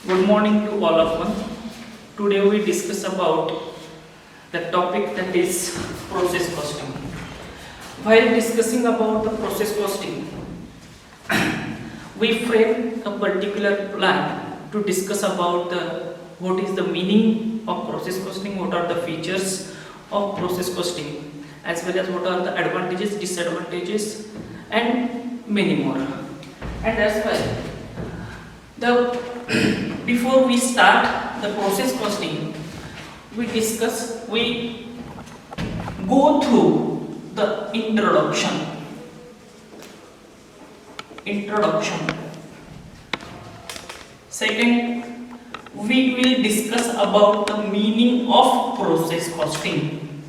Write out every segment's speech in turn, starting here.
Good morning to all of one. Today we discuss about the topic that is process costing. While discussing about the process costing, we frame a particular plan to discuss about what is the meaning of process costing, what are the features of process costing, as well as what are the advantages, disadvantages, and many more. And that's why before we start the process costing, we go through the introduction. Second, we will discuss about the meaning of process costing.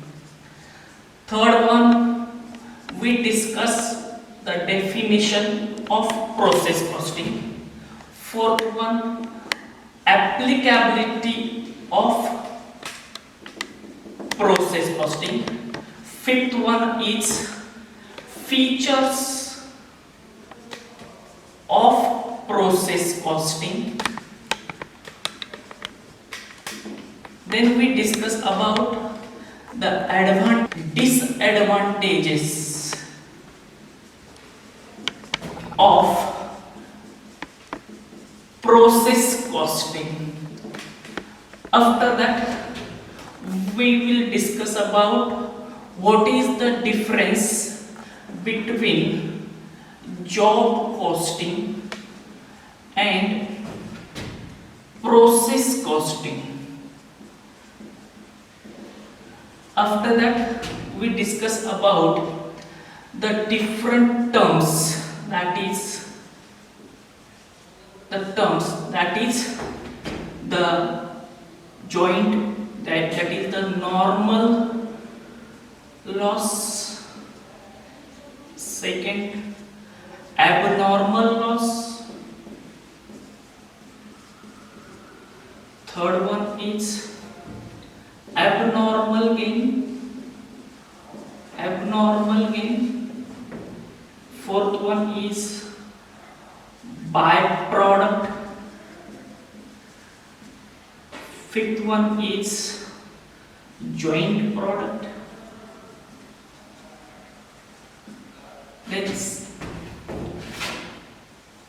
Third one, we discuss the definition of process costing. Fourth one, applicability of process costing. Fifth one is features of process costing. Then we discuss about the disadvantages of process costing. After that, we will discuss about what is the difference between job costing and process costing. After that, we discuss about the different terms, that is the joint, that is the normal loss. Second, abnormal loss. Third one is abnormal gain. Fourth one is byproduct. Fifth one is joint product.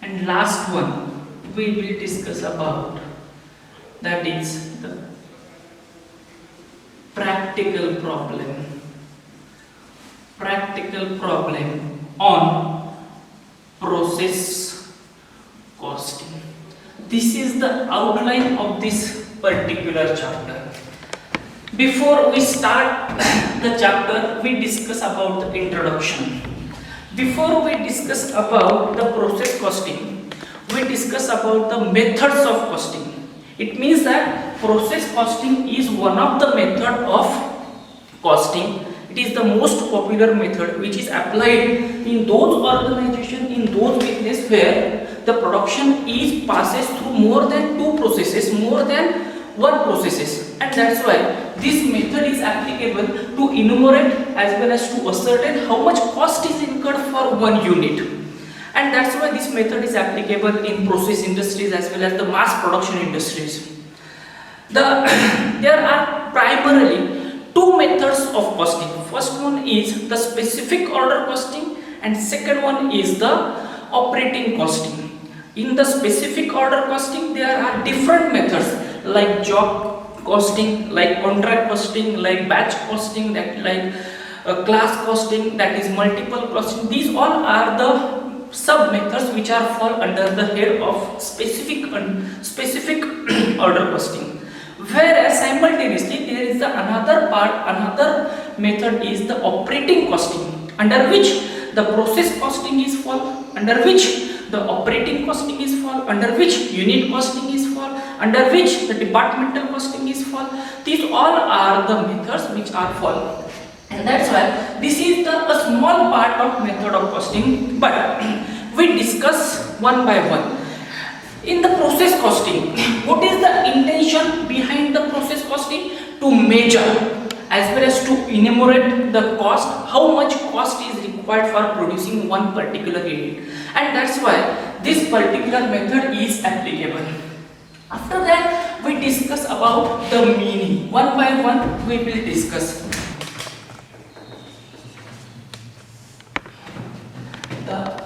And last one we will discuss about, that is the practical problem on process costing. This is the outline of this particular chapter. Before we start the chapter, we discuss about the introduction. Before we discuss about the process costing, we discuss about the methods of costing. It means that process costing is one of the method of costing. It is the most popular method which is applied in those organizations, in those business where the production is passes through more than one processes, and that's why this method is applicable to enumerate as well as to ascertain how much cost is incurred for one unit. And that's why this method is applicable in process industries as well as the mass production industries. There are primarily two methods of costing. First one is the specific order costing, and second one is the operating costing. In the specific order costing, there are different methods like job costing, like contract costing, like batch costing, class costing, that is multiple costing. These all are the sub methods which are fall under the head of specific order costing. Whereas simultaneously there is another method is the operating costing, under which the process costing is fall, under which the operating costing is fall, under which unit costing is fall, under which the departmental costing is fall. These all are the methods which are fall, and that's why this is a small part of method of costing, but we discuss one by one. In the process costing, what is the intention behind the process costing? To measure as well as to enumerate the cost, how much cost is required for producing one particular unit, and that's why this particular method is applicable. After that, we discuss about the meaning. One by one, we will discuss. The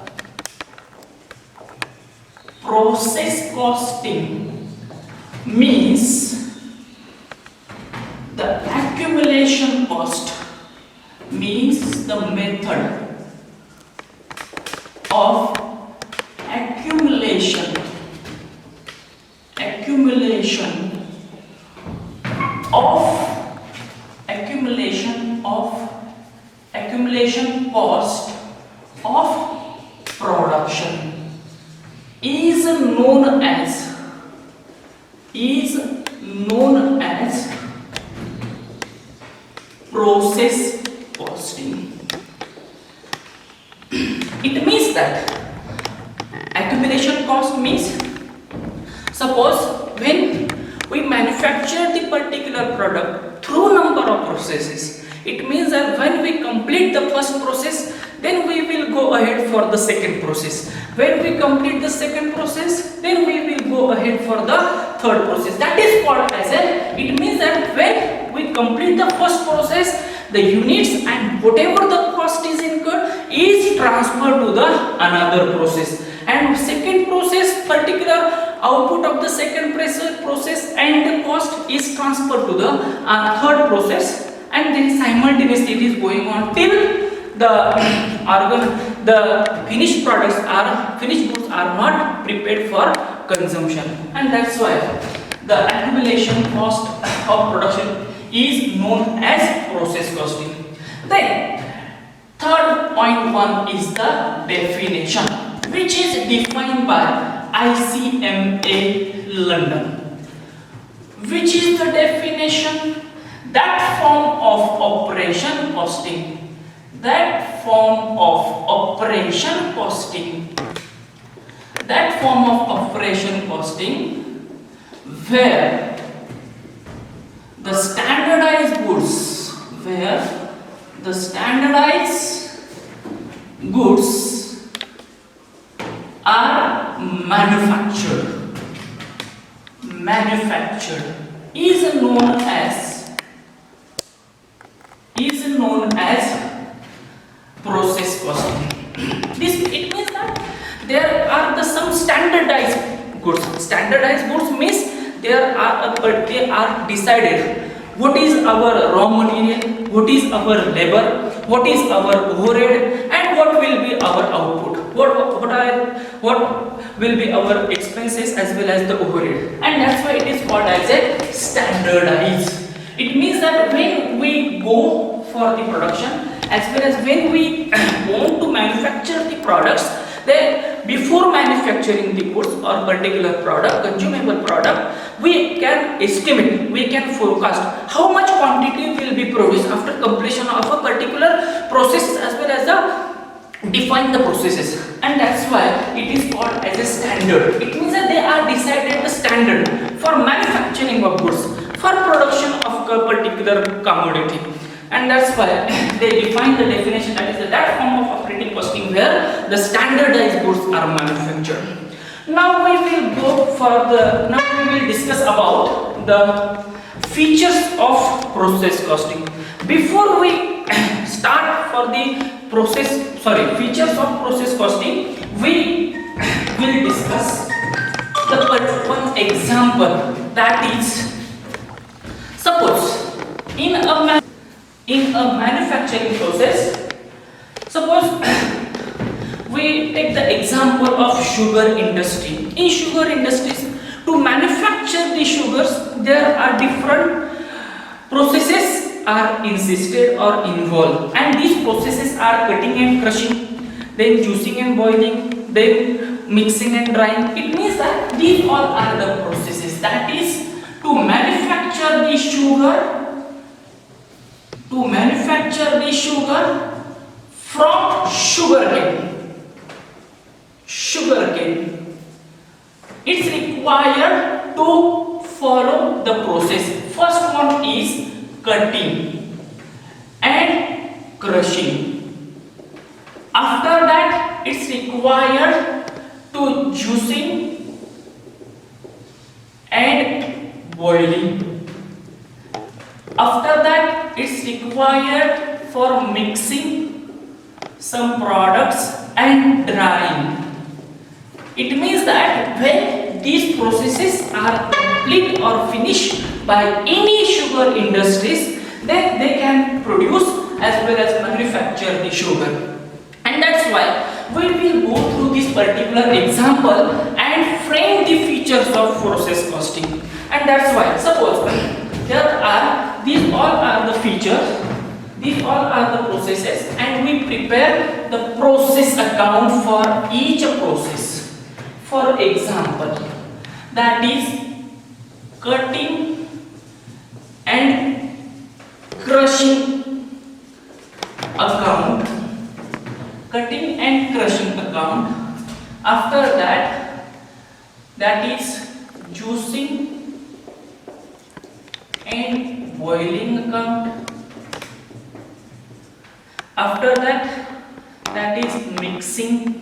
process costing means the accumulation cost, means the method of accumulation cost of production is known as process costing. It means that accumulation cost means, suppose when we manufacture the particular product through number of processes, it means that when we complete the first process, then we will go ahead for the second process. When we complete the second process, then we will go ahead for the third process. That is called as it means that when we complete the first process, the units and whatever the cost is incurred is transferred to the another process, and second process, particular output of the second process and the cost is transferred to the third process, and then simultaneously it is going on till the finished goods are not prepared for consumption. And that's why the accumulation cost of production is known as process costing. Then third point one is the definition, which is defined by ICMA London. Which is the definition? That form of operation costing where the standardized goods are manufactured is known as process costing. It means that there are some standardized goods. Standardized goods means they are decided what is our raw material, what is our labor, what is our overhead, and what will be our output. What will be our expenses as well as the overhead, and that's why it is called as a standardized. It means that when we go for the production as well as when we want to manufacture the products, then before manufacturing the goods or particular product, consumable product, we can estimate, we can forecast how much quantity will be produced after completion of a particular process as well as define the processes, and that's why it is called as a standard. It means that they are decided the standard for manufacturing of goods, for production of a particular commodity, and that's why they define the definition, that is that form of operating costing where the standardized goods are manufactured. Now we will discuss about the features of process costing. Before we start for the features of process costing, we will discuss one example, that is, suppose in a manufacturing process, suppose we take the example of sugar industry. In sugar industries, to manufacture the sugars, there are different processes are insisted or involved, and these processes are cutting and crushing, then juicing and boiling, then mixing and drying. It means that these all are the processes, that is to manufacture the sugar from sugarcane. It's required to follow the process. First one is cutting and crushing. After that, it's required to juicing and boiling. After that, it's required for mixing some products and drying. It means that when these processes are complete or finished by any sugar industries, then they can produce as well as manufacture the sugar. And that's why we will go through this particular example and frame the features of process costing. And that's why, suppose these all are the features, these all are the processes, and we prepare the process account for each process. For example, that is cutting and crushing account. Cutting and crushing account. After that is juicing and boiling account. After that is mixing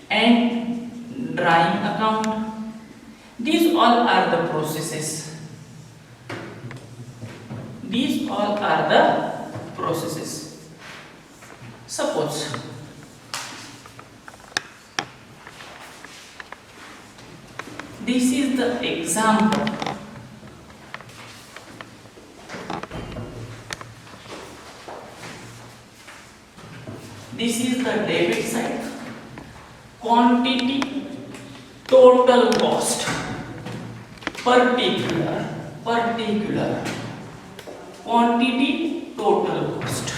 and drying account. These all are the processes. These all are the processes. Suppose this is the example. This is the debit side. Quantity, total cost, particular, quantity, total cost,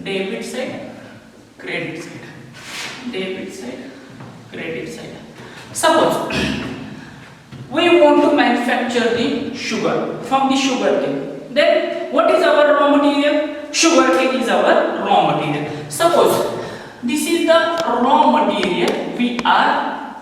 debit side, credit side, debit side, credit side. Suppose we want to manufacture the sugar from the sugar cane. Then what is our raw material? Sugar cane is our raw material. Suppose this is the raw material we are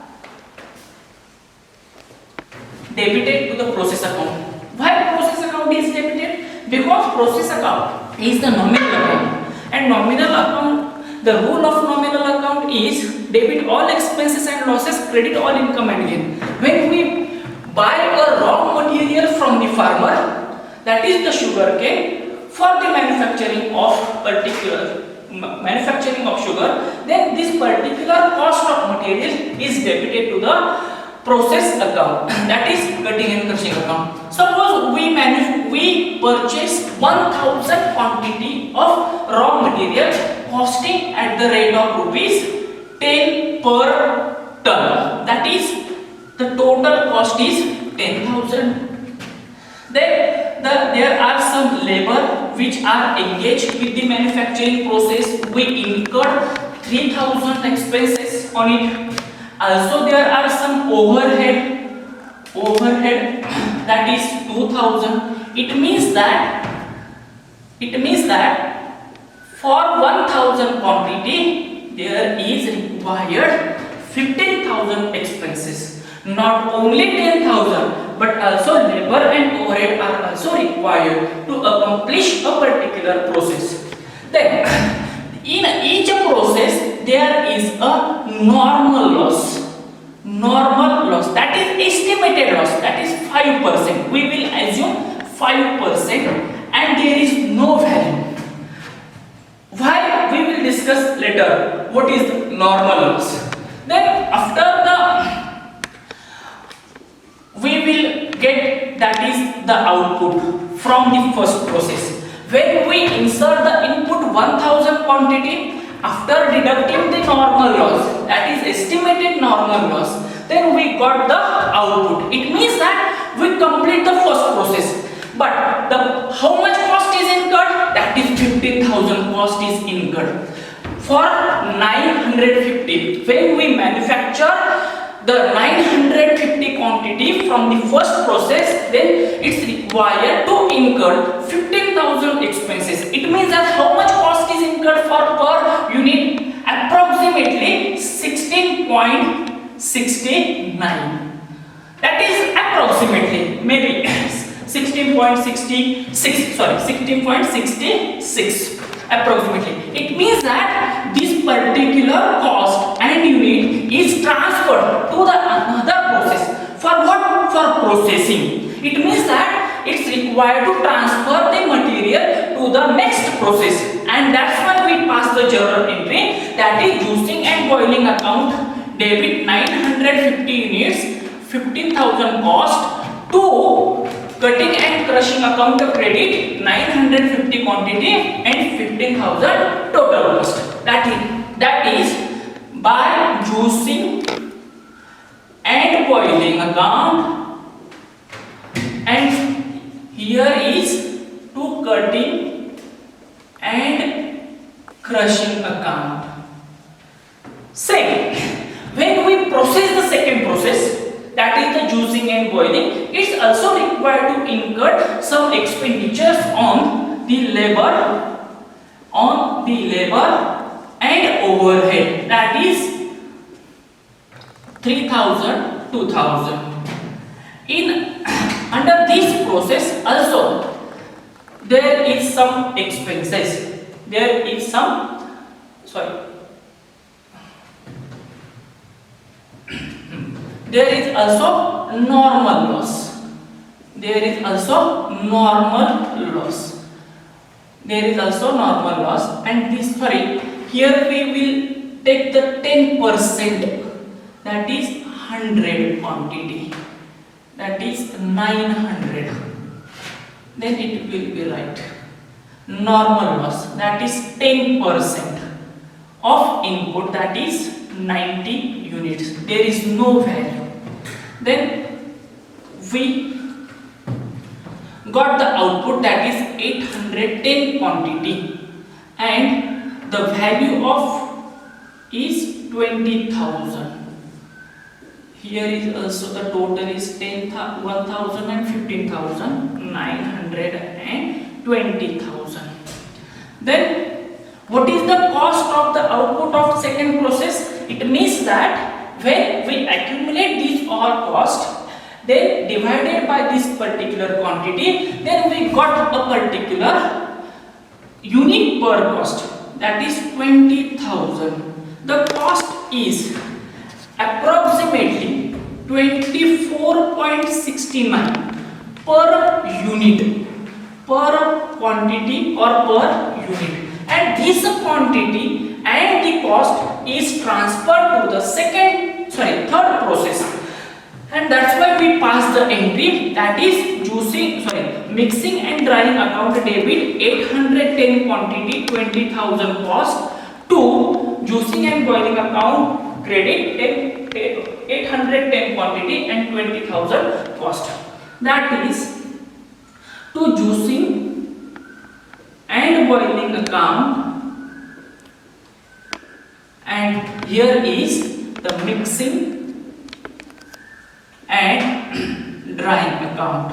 debited to the process account. Why process account is debited? Because process account is the nominal account, and nominal account, the rule of nominal account is debit all expenses and losses, credit all income and gain. When we buy a raw material from the farmer, that is the sugar cane, for the manufacturing of sugar, then this particular cost of material is debited to the process account, that is cutting and crushing account. Suppose we purchase 1000 quantity of raw material costing at the rate of rupees 10 per ton, that is the total cost is 10,000. Then there are some labor which are engaged with the manufacturing process. We incurred 3,000 expenses on it. Also there are some overhead that is 2,000. It means that for 1,000 quantity there is required 15,000 expenses. Not only 10,000 but also labor and overhead are also required to accomplish a particular process. Then in each process there is a normal loss, that is estimated loss, that is 5%. We will assume 5% and there is no value. Why? We will discuss later what is normal loss. Then we will get that is the output from the first process. When we insert the input 1000 quantity, after deducting the normal loss, that is estimated normal loss, then we got the output. It means that we complete the first process. But how much cost is incurred? That is 15,000 cost is incurred. For 950, when we manufacture the 950 quantity from the first process, then it's required to incur 15,000 expenses. It means that how much cost is incurred for per unit? Approximately 16.69. That is approximately, maybe 16.66 approximately. It means that this particular cost and unit is transferred to the another process. For what processing. It means that it's required to transfer the material to the next process, and that's why we pass the journal entry, that is juicing and boiling account debit 950 units, 15,000 cost, to cutting and crushing account credit 950 quantity and 15,000 total cost. That is by juicing and boiling account, and here is to cutting and crushing account. Second, when we process the second process, that is the juicing and boiling, it's also required to incur some expenditures on the labor and overhead, that is 3,000, 2,000. Under this process also there is some expenses. There is also normal loss. And this, here we will take the 10%, that is 100 quantity, that is 900. Then it will be right. Normal loss, that is 10% of input, that is 90 units. There is no value. Then we got the output, that is 810 quantity, and the value of is 20,000. Here is also the total is 1,000 and 15,000, 900 and 20,000. Then what is the cost of the output of second process? It means that when we accumulate these all costs, then divided by this particular quantity, then we got a particular unit per cost, that is 20,000. The cost is approximately 24.69 per unit, per quantity or per unit, and this quantity and the cost is transferred to the third process, and that's why we pass the entry, that is mixing and drying account debit 810 quantity, 20,000 cost, to juicing and boiling account credit 810 quantity and 20,000 cost. That is to juicing and boiling account, and here is the mixing and drying account.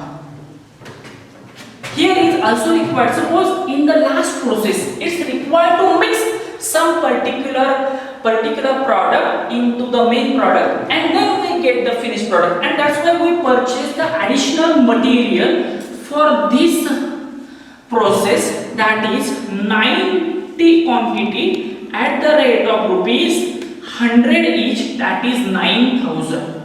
Here is also required, suppose in the last process it's required to mix some particular product into the main product, and then we get the finished product, and that's why we purchase the additional material for this process, that is 90 quantity at the rate of rupees 100 each, that is 9,000.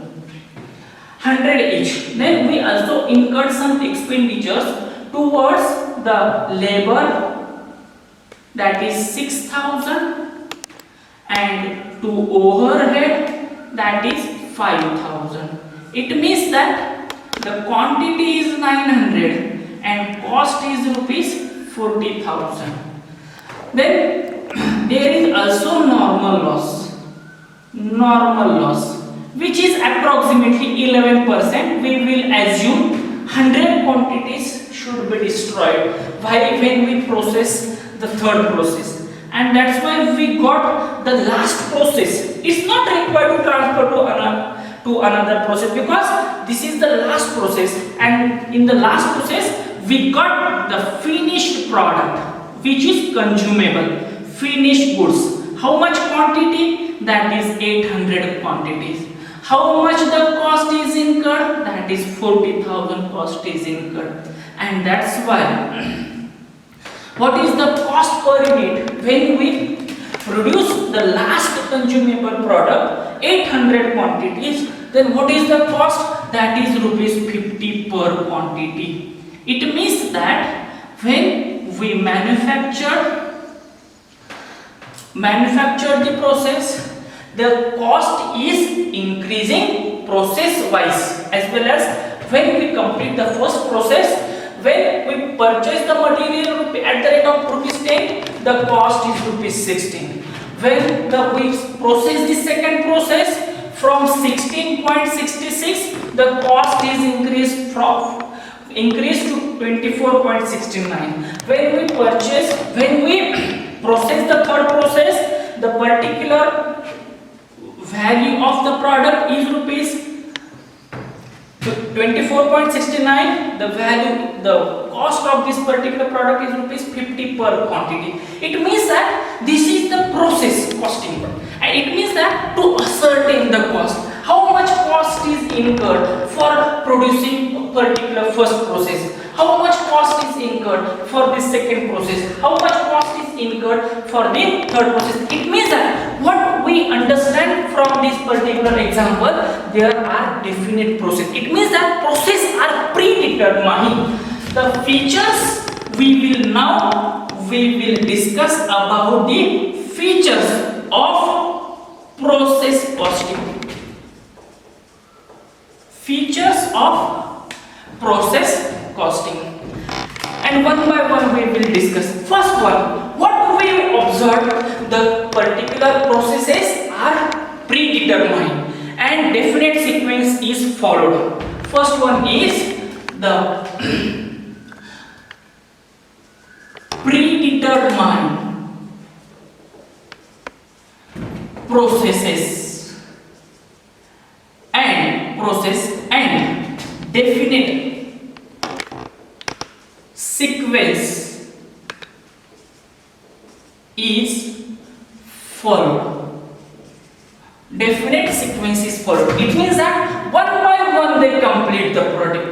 100 each. Then we also incurred some expenditures towards the labor, that is 6,000, and to overhead, that is 5,000. It means that the quantity is 900 and cost is rupees 40,000. Then there is also normal loss, which is approximately 11%. We will assume 100 quantities should be destroyed when we process the third process, and that's why we got the last process. It's not required to transfer to another process, because this is the last process, and in the last process we got the finished product, which is consumable, finished goods. How much quantity? That is 800 quantities. How much the cost is incurred? That is 40,000 cost is incurred, and that's why what is the cost per unit when we produce the last consumable product 800 quantities? Then what is the cost? that is rupees 50 per quantity. It means that when we manufacture the process, the cost is increasing process wise, as well as when we complete the first process, when we purchase the material at the rate of rupees 10, the cost is rupees 16. When we process the second process from 16.66, the cost is increased to 24.69. When we process the third process, the particular value of the product is rupees 24.69. The cost of this particular product is rupees 50 per quantity. It means that this is the process costing, and it means that to ascertain the cost, how much cost is incurred for producing a particular first process, how much cost is incurred for the second process, how much cost is incurred for the third process. It means that what we understand from this particular example, there are definite process. It means that process are predetermined. The features we will discuss about the features of process costing. Features of process costing, and one by one we will discuss. First one, what we observe, the particular processes are predetermined and definite sequence is followed. First one is the predetermined processes and definite sequence is followed. Definite sequence is followed. It means that one by one they complete the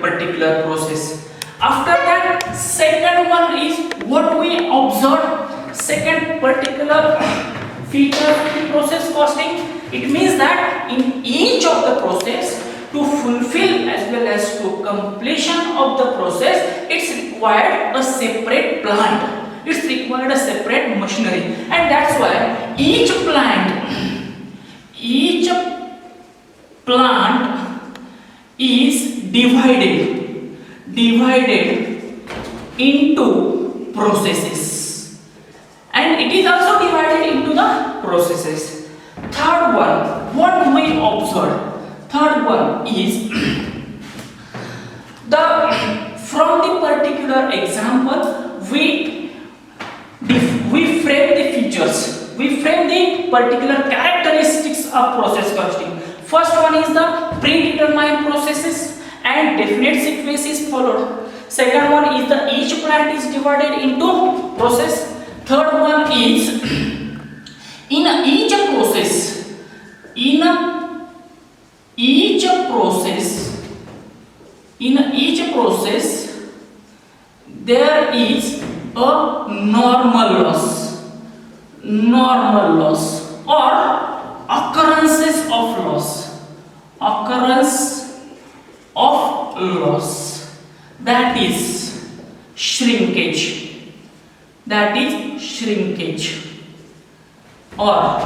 particular process. After that, second one is what we observe. Second particular feature of the process costing. It means that in each of the process, to fulfill as well as to completion of the process, it's required a separate plant. It's required a separate machinery, and that's why each plant is divided into processes, and it is also divided into the processes. Third one, what we observe, third one is from the particular example we frame the features, we frame the particular characteristics of process costing. First one is the predetermined processes and definite sequence is followed. Second one is the each plant is divided into process. Third one is in each process there is a normal loss or occurrence of loss, that is shrinkage, or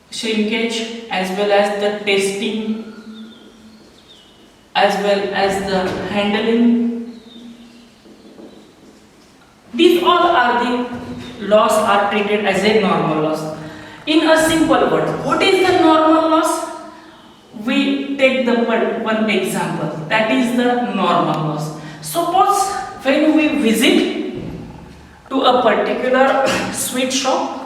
shrinkage, as well as the testing, as well as the handling. These all are the loss are treated as a normal loss. In a simple word, what is the normal loss? We take the one example, that is the normal loss. Suppose when we visit to a particular sweet shop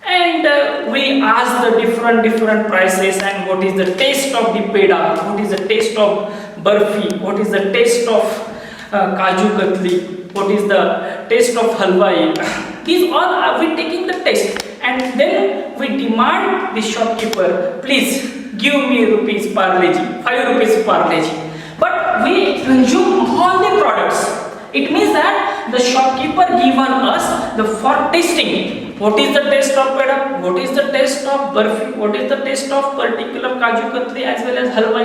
and we ask the different prices, and what is the taste of the peda, what is the taste of barfi, what is the taste of kaju katli, what is the taste of halwai. These all are we taking the taste, and then we demand the shopkeeper, please give me rupees parleji, 5 rupees parleji. But we consume all the products. It means that the shopkeeper given us the for tasting. What is the taste of peda? What is the taste of barfi? What is the taste of particular kaju katli as well as halwa?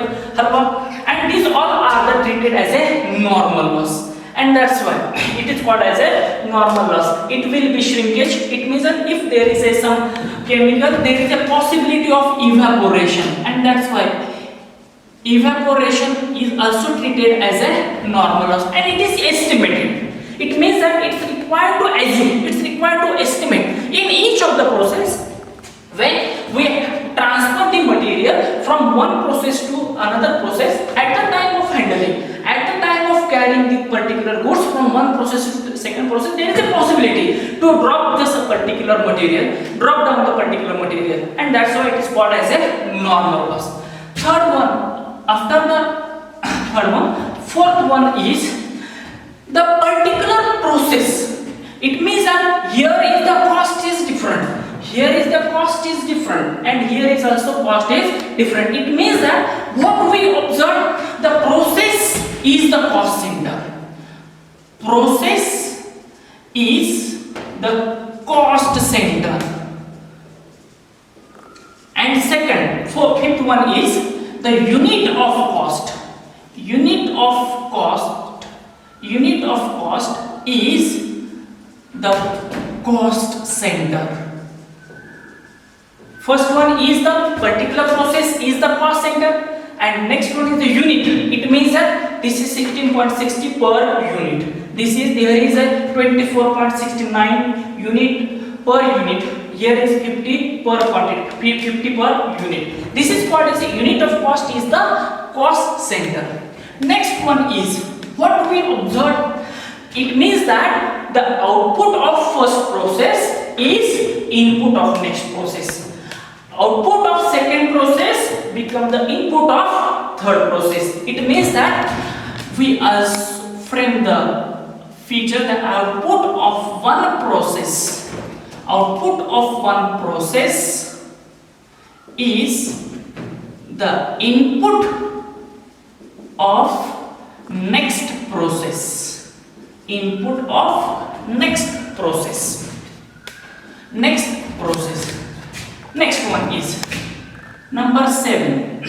treated as a normal loss, and that's why it is called as a normal loss. It will be shrinkage. It means that if there is some chemical, there is a possibility of evaporation, and that's why evaporation is also treated as a normal loss, and it is estimated. It means that it's required to assume, it's required to estimate in each of the process. When we transfer the material from one process to another process, at the time of handling, at the time of carrying the particular goods from one process to the second process, there is a possibility to drop this particular material, drop down the particular material, and that's why it is called as a normal loss. Third one, after the third one, fourth one is the particular process. It means that here is the cost is different, here is the cost is different, and here is also cost is different. It means that what we observe, the process is the cost center. Process is the cost center. And fifth one is the unit of cost. Unit of cost is the cost center. First one is the particular process is the cost center, and next one is the unit. It means that this is 16.60 per unit. There is a 24.69 unit per unit. Here is 50 per quantity, 50 per unit. This is called as a unit of cost is the cost center. Next one is what we observe. It means that the output of first process is input of next process. Output of second process become the input of third process. It means that we also frame the feature the output of one process. Output of one process is the input of next process. Input of next process. Next one is number 7.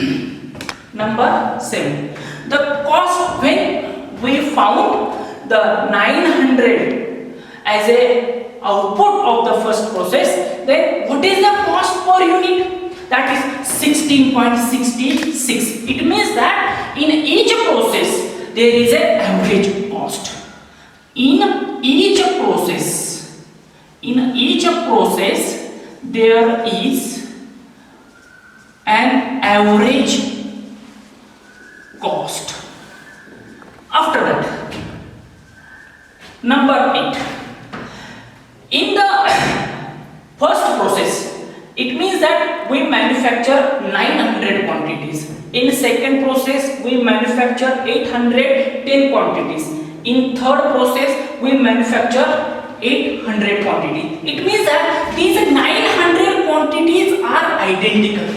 Number 7. The cost, when we found the 900 as a output of the first process, then what is the cost per unit? That is 16.66. It means that in each process there is an average cost. In each process there is an average cost. After that, number 8. In the first process, it means that we manufacture 900 quantities. In second process, we manufacture 810 quantities. In third process, we manufacture 800 quantities. It means that these 900 quantities are identical.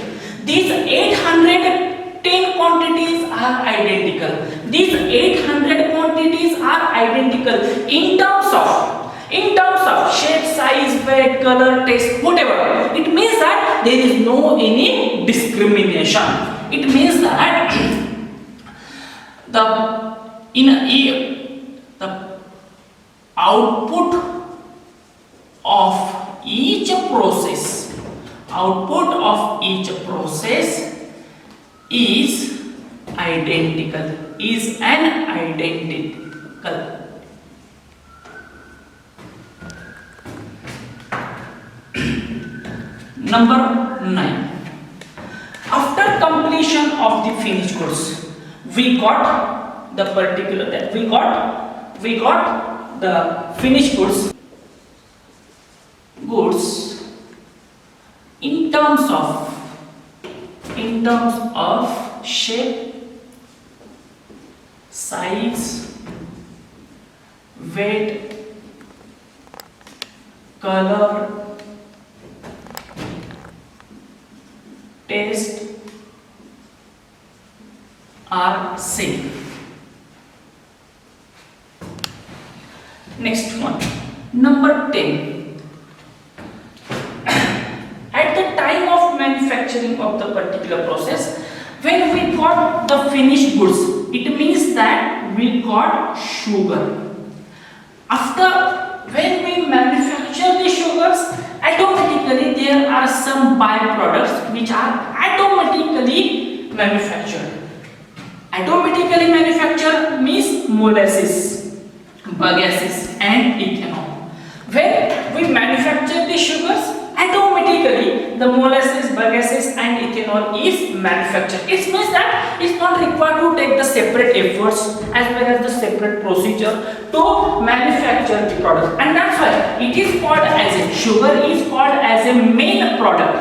These 810 quantities are identical. These 800 quantities are identical in terms of shape, size, weight, color, taste, whatever. It means that there is no any discrimination. It means that the output of each process is identical. Number 9. After completion of the finished goods, we got the finished goods in terms of shape, size, weight, color, taste are same. Next one, number 10. At the time of manufacturing of the particular process, when we got the finished goods, It means that we got sugar. After when we manufacture the sugars, automatically there are some byproducts which are automatically manufactured. Automatically manufactured means molasses, bagasse and ethanol. When we manufacture the sugars, automatically the molasses, bagasses and ethanol is manufactured. It means that it's not required to take the separate efforts as well as the separate procedure to manufacture the product, and that's why it is called as a sugar is called as a main product,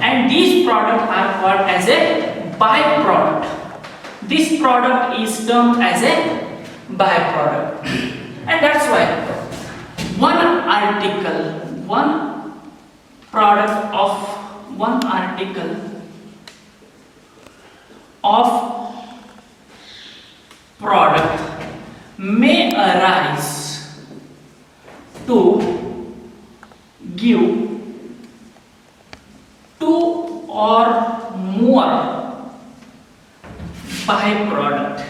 and these products are called as a byproduct. This product is termed as a byproduct, and that's why one product may arise to give two or more byproduct.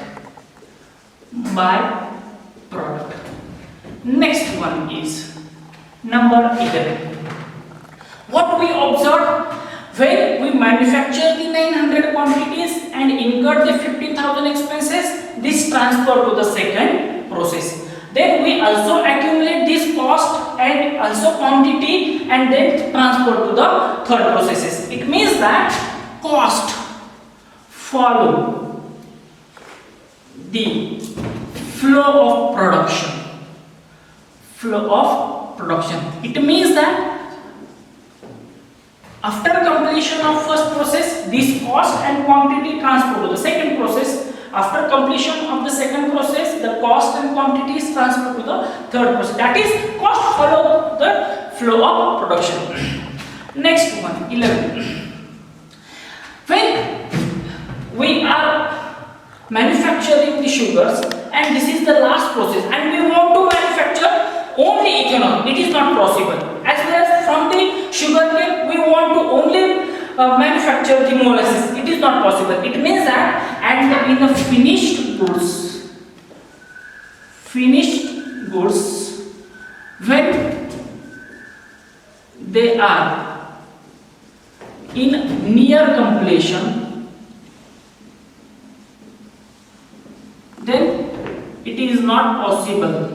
Next one is number 11. What we observed when we manufacture the 900 quantities and incur the 15,000 expenses, this transfer to the second process. Then we also accumulate this cost and also quantity and then transfer to the third processes. It means that cost follow the flow of production. It means that after completion of first process, this cost and quantity transfer to the second process. After completion of the second process, the cost and quantity is transferred to the third process. That is, cost follow the flow of production. Next one, 11. When we are manufacturing the sugars and this is the last process and we want to manufacture only ethanol, it is not possible. As well as from the sugar cane, we want to only manufacture the molasses, it is not possible. It means that and in the finished goods, when they are in near completion, then it is not possible.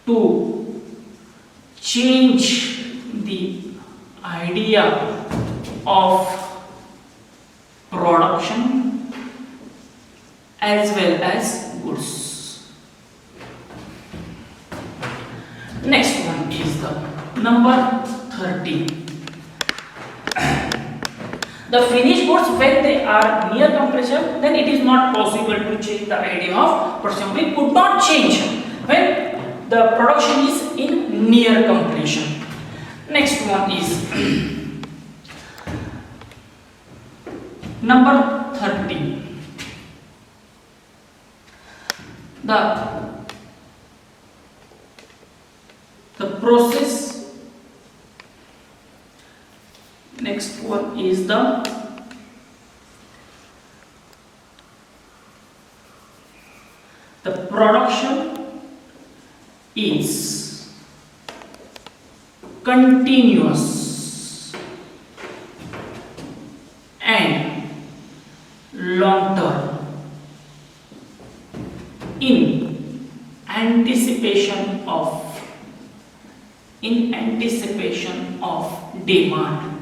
To change the idea of production as well as goods. Next one is the number 13. The finished goods, when they are near completion, then it is not possible to change the idea of production. We could not change when the production is in near completion. Next one is number 30. The process. Next one is the production is continuous and long term in anticipation of demand.